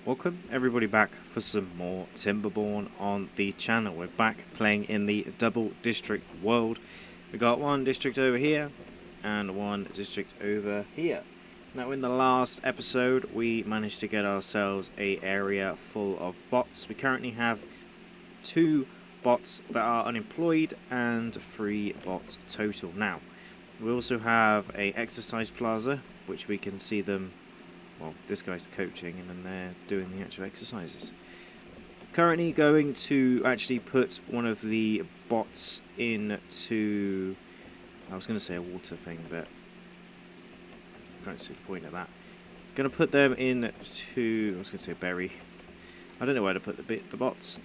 Welcome everybody back for some more Timberborn on the channel. We're back playing in the double district world. We got one district over here and one district over here. Now in the last episode we managed to get ourselves a area full of bots. We currently have 2 bots that are unemployed and 3 bots total. Now we also have a exercise plaza which we can see them. Well, this guy's coaching and then they're doing the actual exercises. Currently going to actually put one of the bots into, I was going to say a water thing, but I don't see the point of that. Going to put them into, I was going to say berry. I don't know where to put the bots.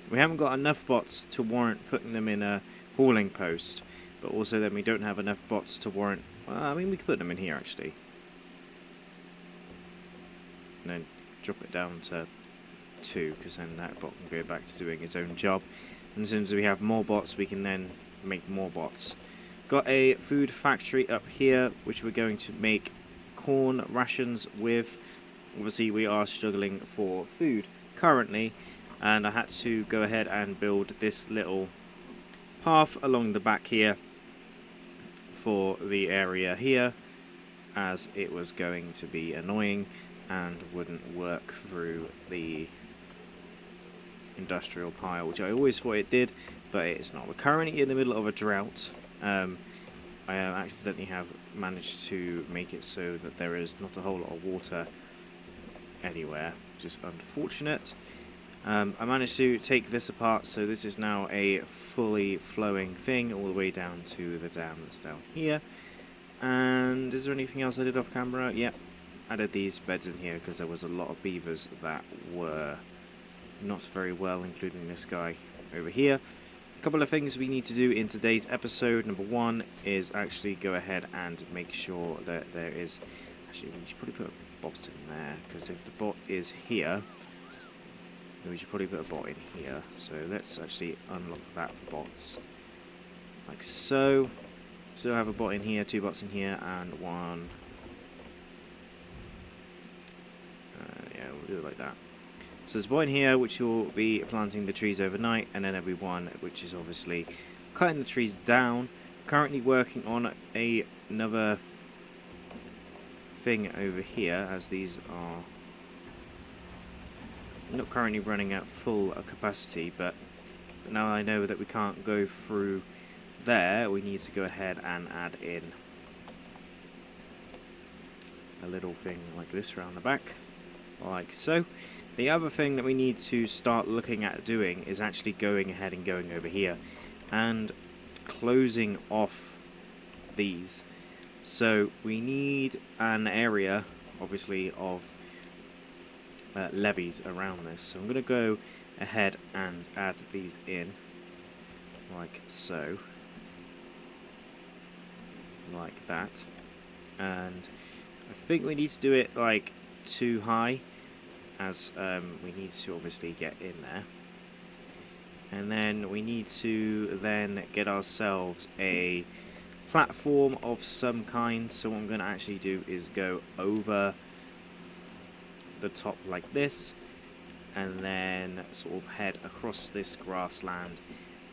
We haven't got enough bots to warrant putting them in a hauling post, but also then we don't have enough bots to warrant, well, I mean we could put them in here actually. And then drop it down to 2, because then that bot can go back to doing its own job. And as soon as we have more bots, we can then make more bots. Got a food factory up here, which we're going to make corn rations with. Obviously, we are struggling for food currently, and I had to go ahead and build this little path along the back here for the area here, as it was going to be annoying and wouldn't work through the industrial pile, which I always thought it did, but it's not. We're currently in the middle of a drought. I accidentally have managed to make it so that there is not a whole lot of water anywhere, which is unfortunate. I managed to take this apart, so this is now a fully flowing thing all the way down to the dam that's down here. And is there anything else I did off camera? Yep. Added these beds in here because there was a lot of beavers that were not very well, including this guy over here. A couple of things we need to do in today's episode. Number 1 is actually go ahead and make sure that there is, actually we should probably put a bot in there, because if the bot is here, then we should probably put a bot in here. So let's actually unlock that for bots, like so. Still have a bot in here, 2 bots in here, and 1. We'll do it like that. So there's one here which will be planting the trees overnight, and then every one which is obviously cutting the trees down. Currently working on another thing over here, as these are not currently running at full capacity, but now I know that we can't go through there, we need to go ahead and add in a little thing like this around the back, like so. The other thing that we need to start looking at doing is actually going ahead and going over here and closing off these. So we need an area, obviously, of levees around this. So I'm going to go ahead and add these in, like so, like that. And I think we need to do it like too high, as we need to obviously get in there, and then we need to then get ourselves a platform of some kind. So what I'm going to actually do is go over the top like this, and then sort of head across this grassland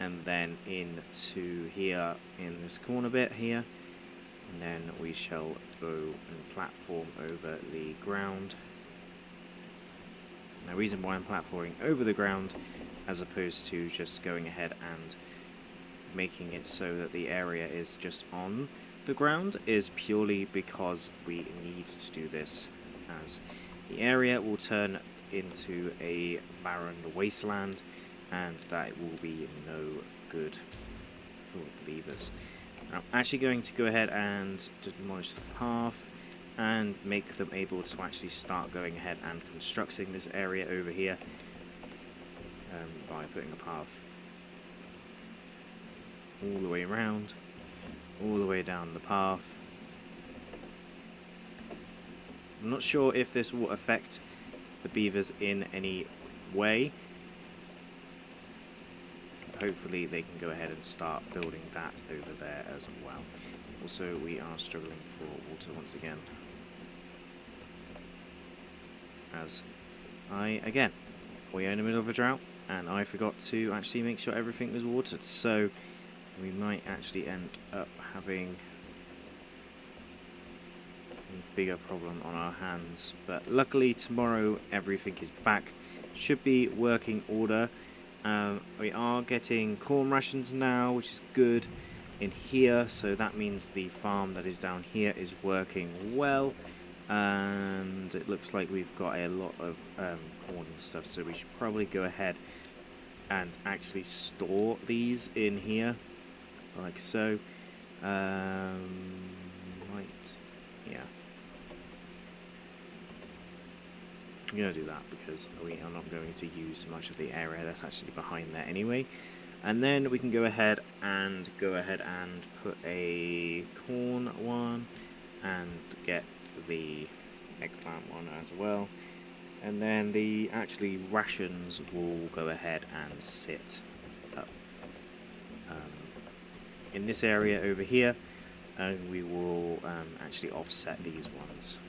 and then into here in this corner bit here, and then we shall go and platform over the ground. The reason why I'm platforming over the ground as opposed to just going ahead and making it so that the area is just on the ground is purely because we need to do this, as the area will turn into a barren wasteland, and that will be no good for the beavers. I'm actually going to go ahead and demolish the path and make them able to actually start going ahead and constructing this area over here by putting a path all the way around, all the way down the path. I'm not sure if this will affect the beavers in any way. Hopefully they can go ahead and start building that over there as well. Also, we are struggling for water once again, as again, we are in the middle of a drought, and I forgot to actually make sure everything was watered, so we might actually end up having a bigger problem on our hands. But luckily tomorrow everything is back, should be working order. We are getting corn rations now, which is good in here, so that means the farm that is down here is working well, and it looks like we've got a lot of corn and stuff, so we should probably go ahead and actually store these in here like so. Right, yeah, I'm going to do that because we are not going to use much of the area that's actually behind there anyway. And then we can go ahead and put a corn one and get the eggplant one as well. And then the actually rations will go ahead and sit up in this area over here, and we will actually offset these ones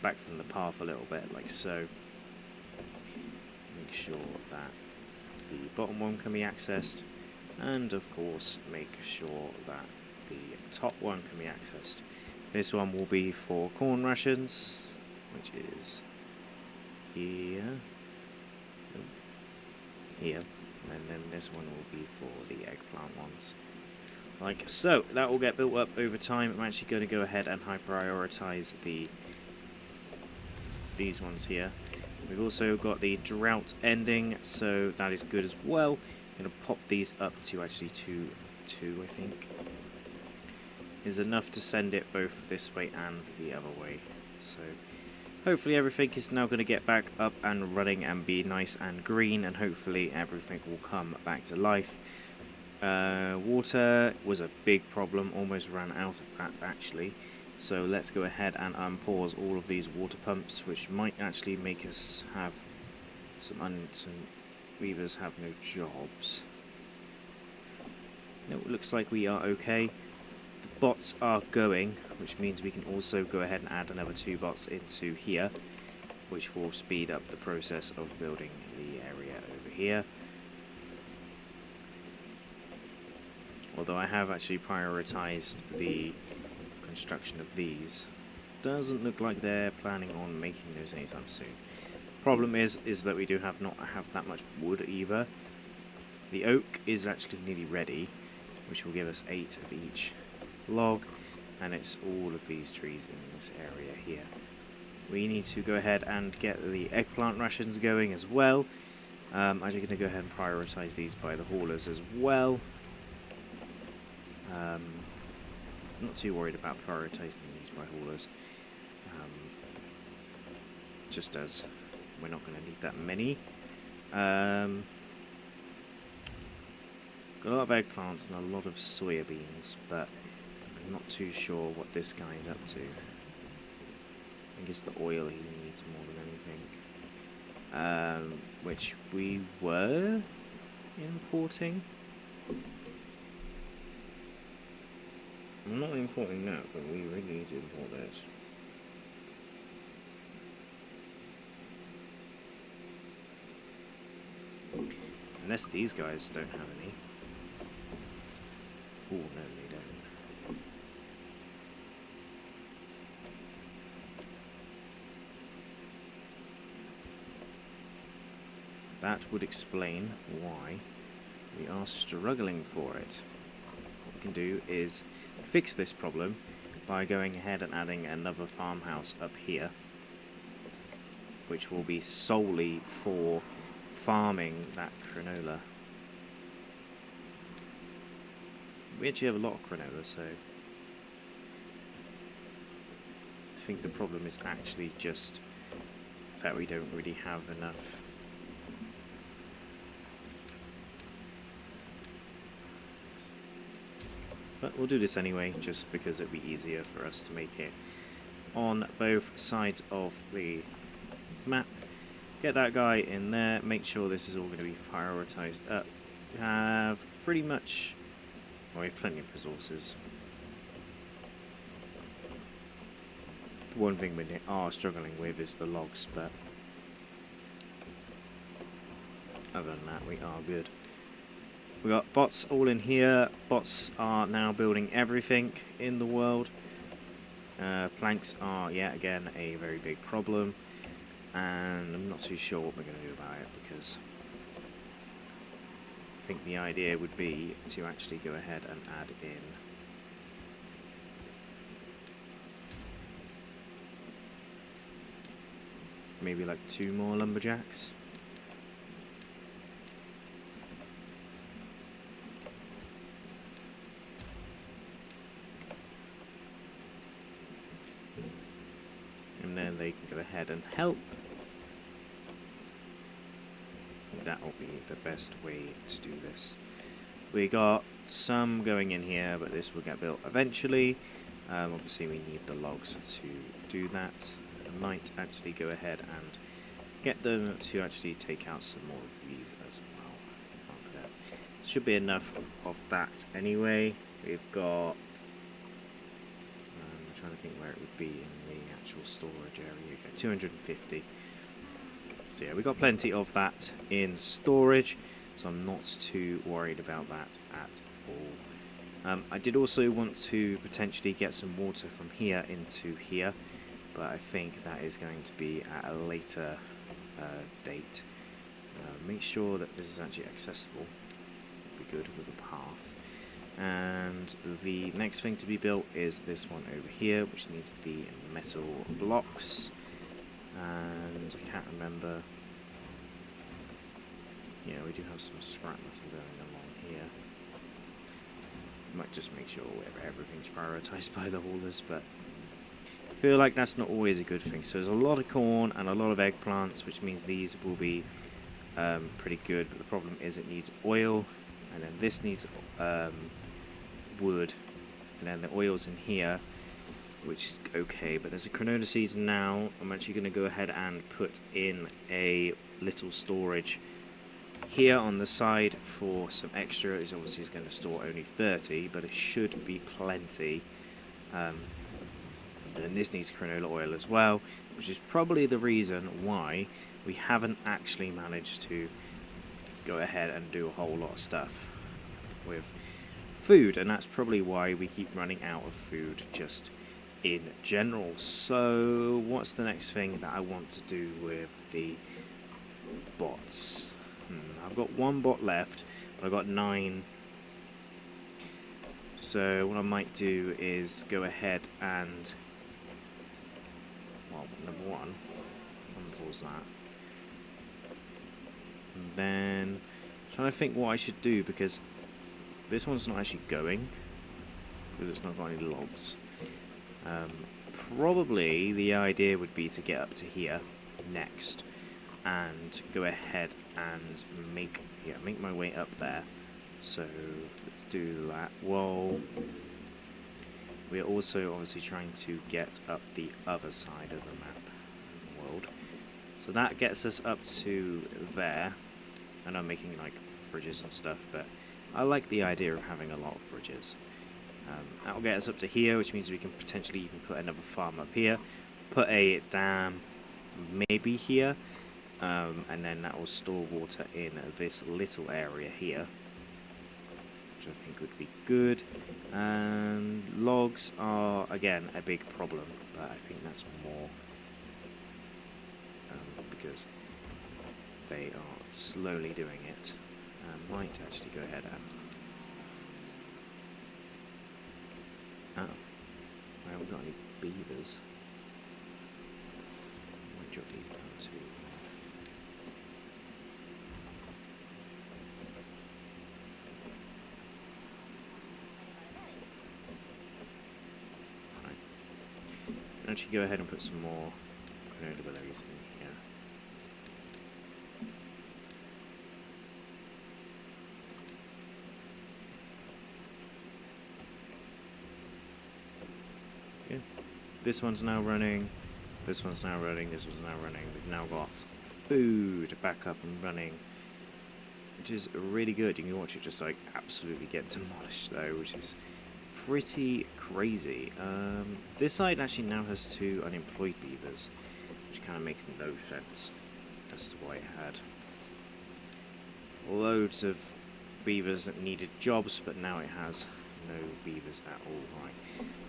back from the path a little bit, like so. Make sure that the bottom one can be accessed, and of course make sure that the top one can be accessed. This one will be for corn rations, which is here, and then this one will be for the eggplant ones, like so. That will get built up over time. I'm actually going to go ahead and high prioritize these ones here. We've also got the drought ending, so that is good as well. I'm going to pop these up to actually two, I think, is enough to send it both this way and the other way. So hopefully everything is now going to get back up and running and be nice and green, and hopefully everything will come back to life. Water was a big problem, almost ran out of that actually. So let's go ahead and unpause all of these water pumps, which might actually make us have some weavers have no jobs. No, it looks like we are okay. The bots are going, which means we can also go ahead and add another 2 bots into here, which will speed up the process of building the area over here. Although I have actually prioritized the construction of these, doesn't look like they're planning on making those anytime soon. Problem is that we do not have that much wood either. The oak is actually nearly ready, which will give us 8 of each log, and it's all of these trees in this area here. We need to go ahead and get the eggplant rations going as well. I'm actually going to go ahead and prioritize these by the haulers as well. I'm not too worried about prioritizing these by haulers, just as we're not going to need that many. Got a lot of eggplants and a lot of soya beans, but I'm not too sure what this guy is up to. I guess the oil he needs more than anything, which we were importing. I'm not importing that, but we really need to import this. Unless these guys don't have any. Oh, no, they don't. That would explain why we are struggling for it. What we can do is fix this problem by going ahead and adding another farmhouse up here, which will be solely for farming that granola. We actually have a lot of granola, so I think the problem is actually just that we don't really have enough. But we'll do this anyway, just because it'll be easier for us to make it on both sides of the map. Get that guy in there, make sure this is all going to be prioritized up. We have pretty much, well, we have plenty of resources. One thing we are struggling with is the logs, but other than that, we are good. We got bots all in here. Bots are now building everything in the world. Planks are yet again a very big problem, and I'm not too sure what we're going to do about it, because I think the idea would be to actually go ahead and add in maybe like 2 more lumberjacks. And then they can go ahead and help. That will be the best way to do this. We got some going in here, but this will get built eventually. Obviously we need the logs to do that. I might actually go ahead and get them to actually take out some more of these as well. Like that. Should be enough of that anyway. We've got... I'm trying to think where it would be in the actual storage area. Okay, 250. So yeah, we've got plenty of that in storage, so I'm not too worried about that at all. I did also want to potentially get some water from here into here, but I think that is going to be at a later date. Make sure that this is actually accessible. Be good with a path. And the next thing to be built is this one over here, which needs the metal blocks. And I can't remember. Yeah, we do have some scrap metal going along here. Might just make sure everything's prioritised by the haulers, but I feel like that's not always a good thing. So there's a lot of corn and a lot of eggplants, which means these will be pretty good, but the problem is it needs oil, and then this needs wood, and then the oil's in here, which is okay, but there's a canola seeds now. I'm actually going to go ahead and put in a little storage here on the side for some extra. It's obviously going to store only 30, but it should be plenty. And this needs canola oil as well, which is probably the reason why we haven't actually managed to go ahead and do a whole lot of stuff with food, and that's probably why we keep running out of food just in general. So what's the next thing that I want to do with the bots? I've got 1 bot left, but I've got 9. So what I might do is go ahead and, well, number 1, unpause that. And then I'm trying to think what I should do, because this one's not actually going, because it's not got any logs. Probably the idea would be to get up to here next and go ahead and make my way up there. So let's do that. Well, we're also obviously trying to get up the other side of the map world. So that gets us up to there. And I'm making like bridges and stuff, but I like the idea of having a lot of bridges. That'll get us up to here, which means we can potentially even put another farm up here, put a dam maybe here, and then that will store water in this little area here, which I think would be good. And logs are again a big problem, but I think that's more because they are slowly doing it. Might actually go ahead and I haven't got any beavers. I might drop these down too. Right. Actually go ahead and put some more granola berries in here. This one's now running, this one's now running, this one's now running. We've now got food back up and running, which is really good. You can watch it just like absolutely get demolished though, which is pretty crazy. This side actually now has 2 unemployed beavers, which kind of makes no sense as to why it had loads of beavers that needed jobs, but now it has no beavers at all. Right.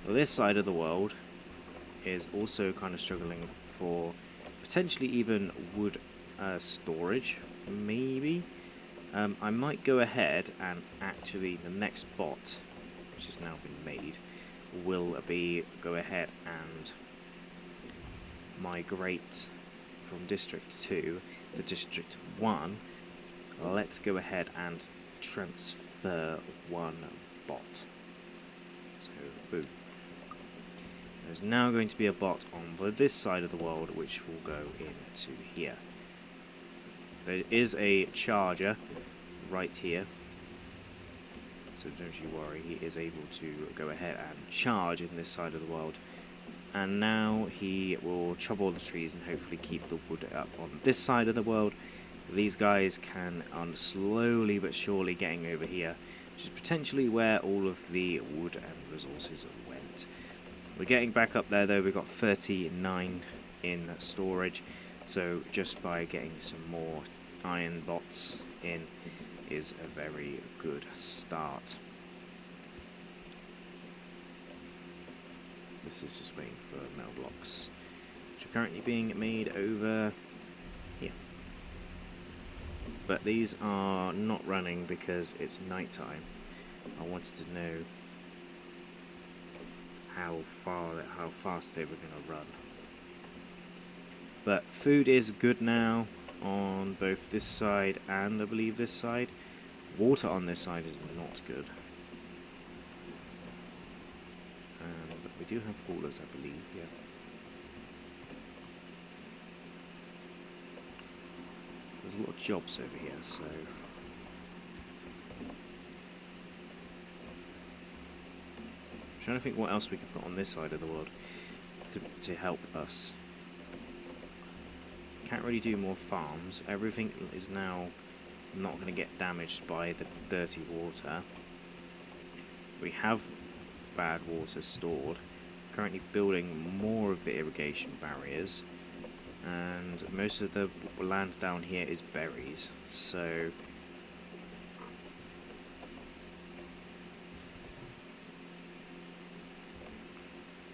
Well, this side of the world is also kind of struggling for potentially even wood storage, maybe. I might go ahead and actually the next bot, which has now been made, will be go ahead and migrate from District 2 to District 1. Let's go ahead and transfer 1 bot. So, boom. There's now going to be a bot on this side of the world which will go into here. There is a charger right here, so don't you worry, he is able to go ahead and charge in this side of the world. And now he will chop all the trees and hopefully keep the wood up on this side of the world. These guys can slowly but surely getting over here, which is potentially where all of the wood and resources went. We're getting back up there though. We've got 39 in storage, so just by getting some more iron bots in is a very good start. This is just waiting for metal blocks, which are currently being made over here. But these are not running because it's night time. I wanted to know how fast they were going to run. But food is good now on both this side and I believe this side. Water on this side is not good. But we do have haulers, I believe, yeah. There's a lot of jobs over here, so... I'm trying to think what else we could put on this side of the world to help us. Can't really do more farms. Everything is now not going to get damaged by the dirty water. We have bad water stored. Currently building more of the irrigation barriers, and most of the land down here is berries, so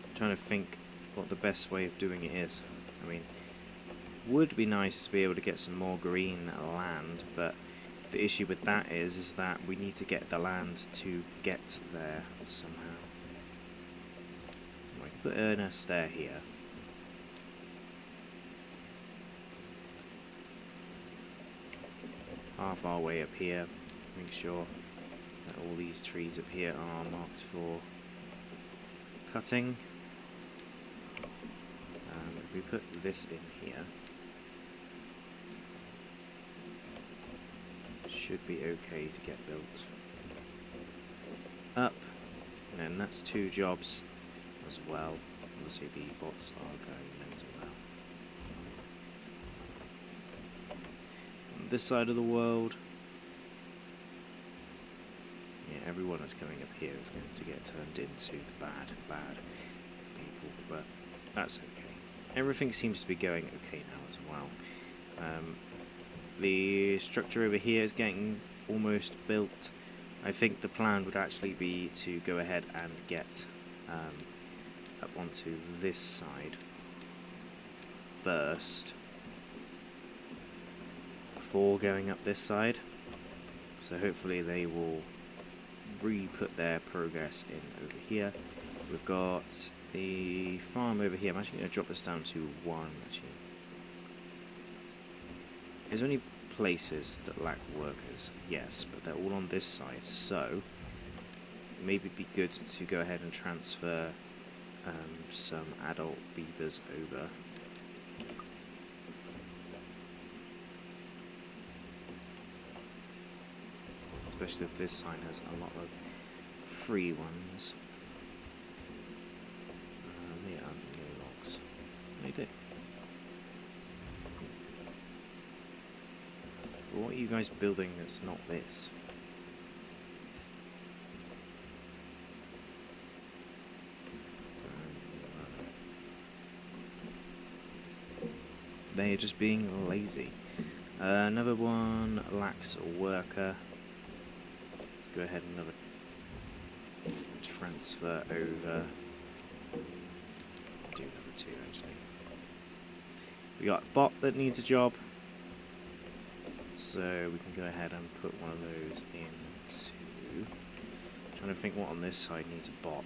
I'm trying to think what the best way of doing it is. I mean, would be nice to be able to get some more green land, but the issue with that is that we need to get the land to get there somehow. I can put in a stair here. Half our way up here. Make sure that all these trees up here are marked for cutting. If we put this in here, should be okay to get built up, and that's 2 jobs as well. Obviously the bots are going mental now. On this side of the world, yeah, everyone that's coming up here is going to get turned into the bad people, but that's okay. Everything seems to be going okay now as well. The structure over here is getting almost built. I think the plan would actually be to go ahead and get up onto this side first before going up this side. So hopefully they will re-put their progress in over here. We've got the farm over here. I'm actually going to drop this down to 1 actually. Is there any places that lack workers? Yes, but they're all on this side, so maybe it'd be good to go ahead and transfer some adult beavers over. Especially if this sign has a lot of free ones. Yeah, no logs. They do. What are you guys building that's not this? They are just being lazy. Another one lacks a worker. Let's go ahead and another transfer over. Do number 2 actually. We got a bot that needs a job, so we can go ahead and put one of those into. Trying to think what on this side needs a bot.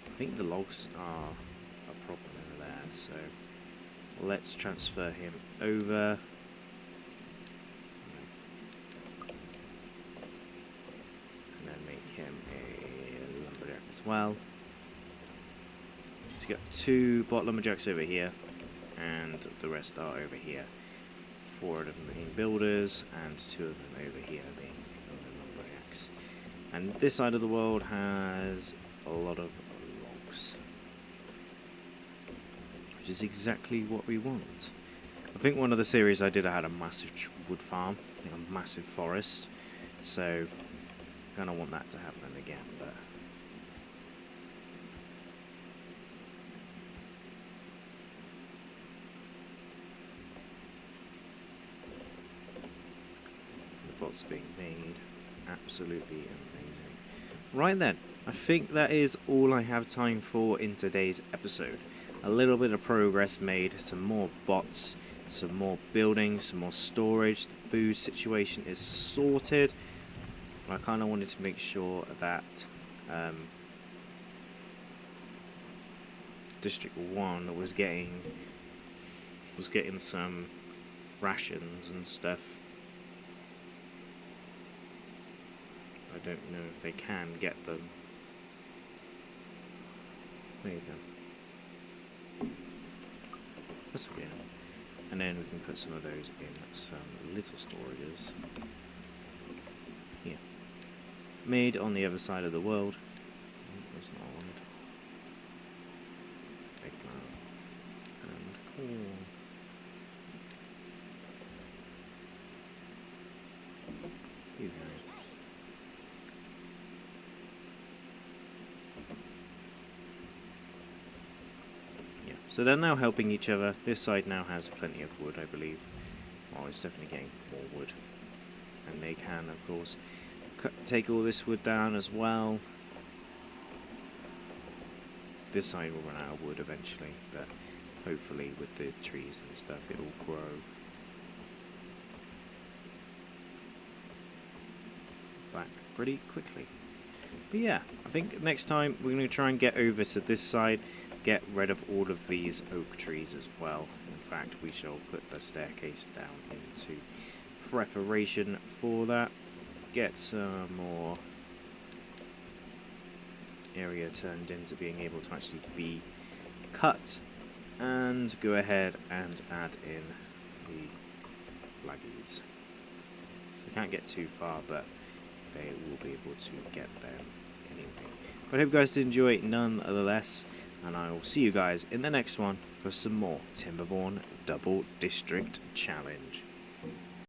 I think the logs are a problem over there, so let's transfer him over. And then make him a lumberjack as well. So you got 2 bot lumberjacks over here, and the rest are over here. 4 of them being builders, and 2 of them over here being lumberjacks. And this side of the world has a lot of logs, which is exactly what we want. I think one of the series I did, I had a massive wood farm, a massive forest, so I kind of want that to happen again. But the bots being made, absolutely amazing. Right then, I think that is all I have time for in today's episode. A little bit of progress made, some more bots, some more buildings, some more storage. The food situation is sorted. I kind of wanted to make sure that District 1 was getting some rations and stuff. I don't know if they can get them. There you go. That's okay. And then we can put some of those in some little storages. Here. Made on the other side of the world. It's not wanted. Eggplant. And corn. You guys. So they're now helping each other. This side now has plenty of wood, I believe. Well, it's definitely getting more wood. And they can, of course, take all this wood down as well. This side will run out of wood eventually, but hopefully with the trees and stuff it will grow. Back pretty quickly. But yeah, I think next time we're going to try and get over to this side. Get rid of all of these oak trees as well. In fact, we shall put the staircase down into preparation for that. Get some more area turned into being able to actually be cut, and go ahead and add in the laggies. So they can't get too far, but they will be able to get there anyway. But I hope you guys did enjoy it nonetheless. And I will see you guys in the next one for some more Timberborn Double District Challenge.